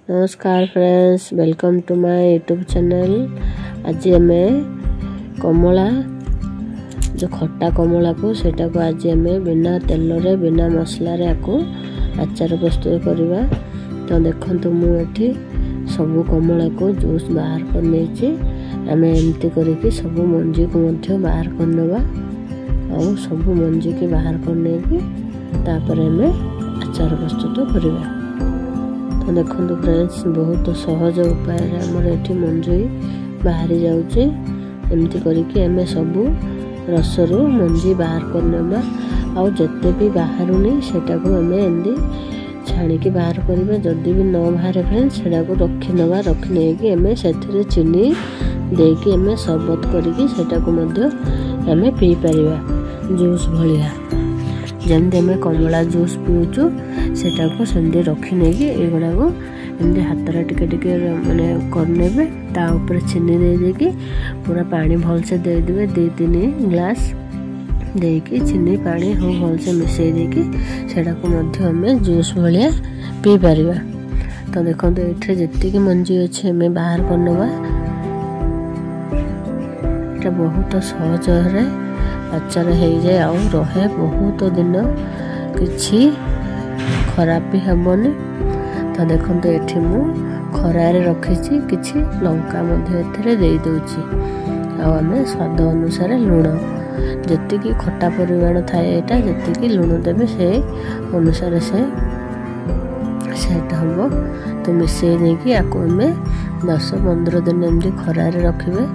नमस्कार friends, welcome to my YouTube channel. आज आम कमला जो खट्टा कमला को सेटा को आज आम बिना तेल रे बिना मसला रे आको आचार प्रस्तुत करवा। तो देखो मुझे सब कमला को जूस बाहर कर नहीं आम एमती करके सब मंजी को बाहर करनवा और सब मंजी के बाहर करने तापर आम आचार प्रस्तुत करवा। तो देखो फ्रेंड्स, बहुत सहज उपाय आमर ये मंजी बाहरी जाऊँचे। एमती करके आम सब रसरू मंजी बाहर करनवा आउ जते भी बाहरुनी सेटा को आम एमती छाणिकी बाहर करवा। जदि भी न बाहर फ्रेंड्स सेटा को रखी नवा, रखी नहीं आम से चीनी देकी आम शरबत करके सेटा को आम पी पारिबा जूस भलिया। जमती आम कमला जूस पीऊचु सेटा को सेमती रखी नहीं एगुड़ा को एमती हाथ टिके टिके माने करने ता ऊपर चीनी दे देकी पूरा पानी भलसे देदेवे 2-3 ग्लास देकी चीनी पानी हो भलसे मिसई देकी सेटा को आम जूस भलिया पी पारिबा। तो देखो ये जितकी मंजी अच्छे आम बाहर करनवा। ये बहुत सहज है आचार हो जाए और रहे बहुत दिन, किसी खराब भी हेबनी। तो देखो ये मु खरारे रखी किसी लंका दे दूची आम स्वाद अनुसार लुण जी खट्टा परिमाण थाए यहाँ जी लुण देवे से अनुसार सेट हम। तो मिसई नहीं आपको आम 10-15 दिन एमती खरारे रखिए।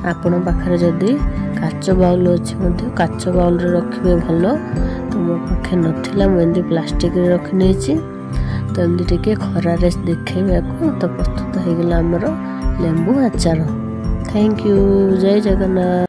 आपण पाखे जदि काच बाउल अच्छी काच बाउल रखिए भल। तो मो पाखे नाला मुझे प्लास्टिक रखी नहीं। तो एमती टे खरारे देखा तो प्रस्तुत हो गला आमर लेंबू आचार। Thank you. जय जगन्नाथ।